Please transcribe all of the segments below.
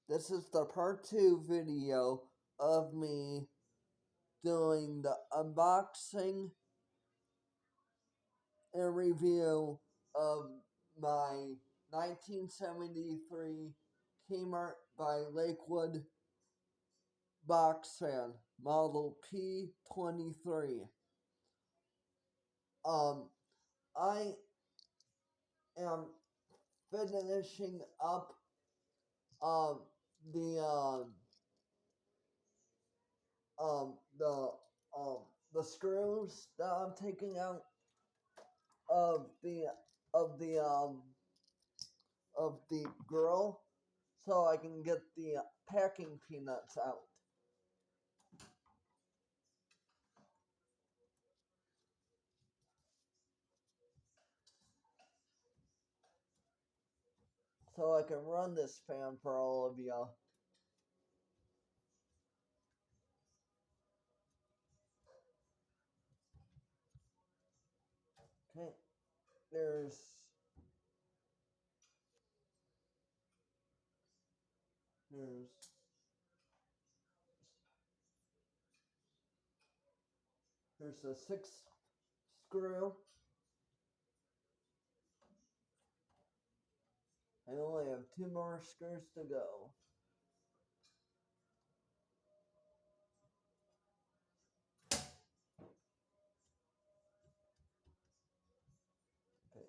This is the part 2 video of me doing the unboxing and review of my 1973 Kmart by Lakewood box fan, model P23. I am finishing up um, the um, the the screws that I'm taking out of the grill, so I can get the packing peanuts out. So I can run this fan for all of you. Okay, there's there's there's a 6th screw. I only have 2 more screws to go. Okay.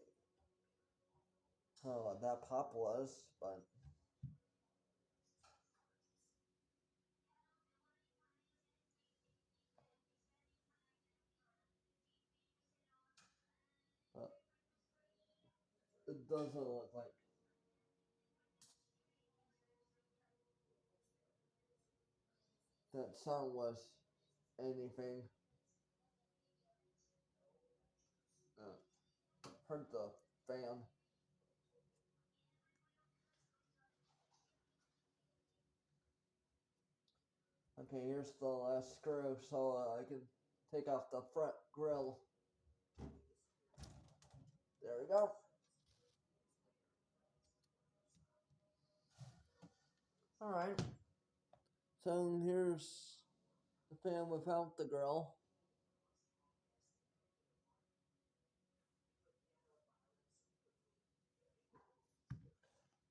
I don't know what that pop was, but it doesn't look like that sound was anything. Uh, hurt the fan. Okay, here's the last screw so I can take off the front grill. There we go. Alright, so here's the fan without the grill.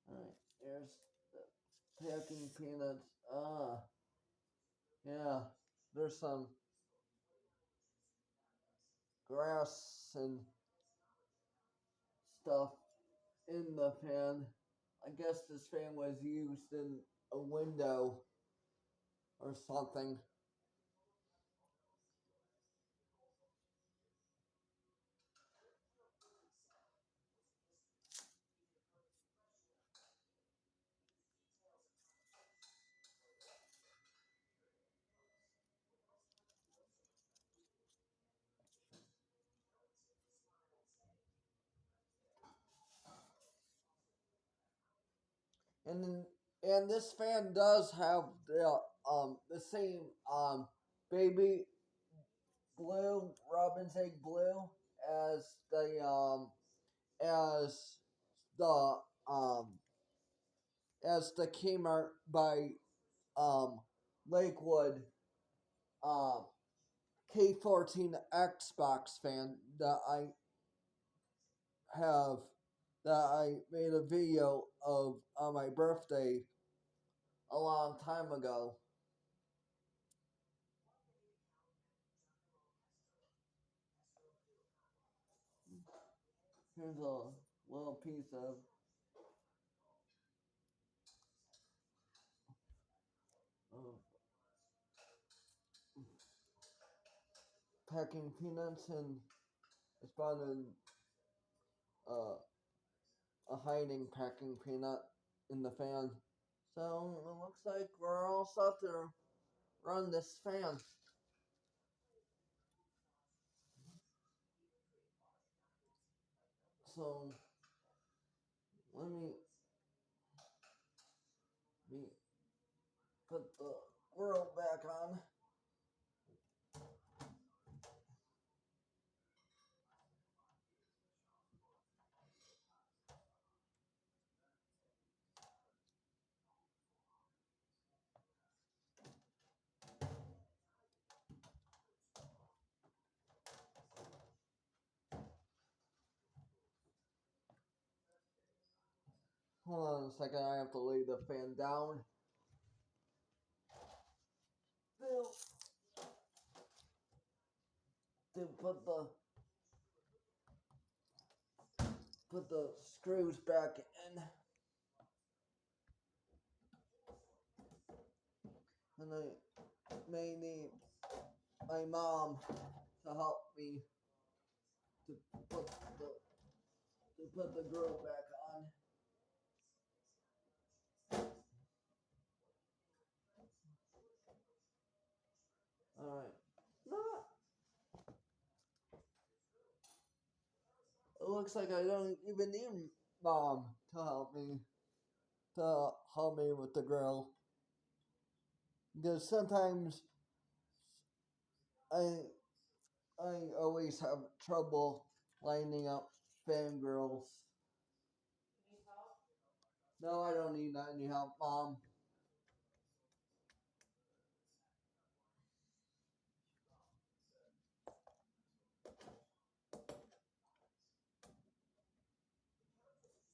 Alright, here's the packing peanuts. Yeah, there's some grass and stuff in the fan. I guess this fan was used in a window or something. And and this fan does have the same baby blue robin's egg blue as as the um the Kmart by um Lakewood um K14 Xbox fan that I have that I made a video of on my birthday a long time ago. Here's a little piece of uh, packing peanuts, and it's about uh, a hiding packing peanut in the fan. So it looks like we're all set to run this fan. So let me put the grill back on. Hold on a second, I have to lay the fan down. To put the screws back in. And I may need my mom to help me to put the grill back on. Alright. No, it looks like I don't even need mom to help me with the grill. Because sometimes I I always have trouble lining up fan grills. No, I don't need any help, Mom.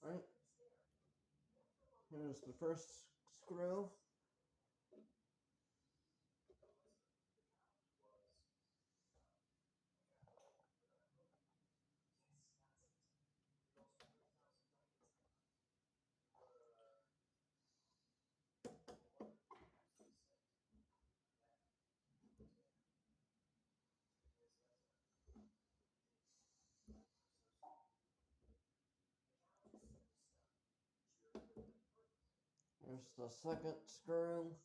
Right? Here's the first screw. Here's the second screw.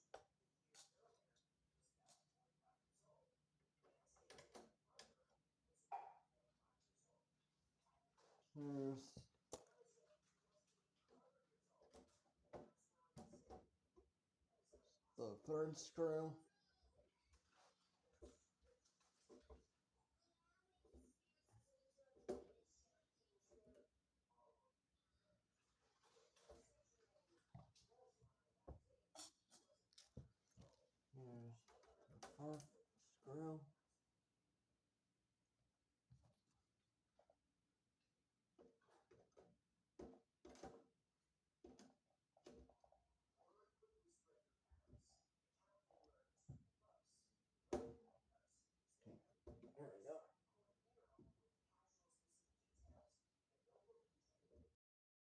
Here's the third screw.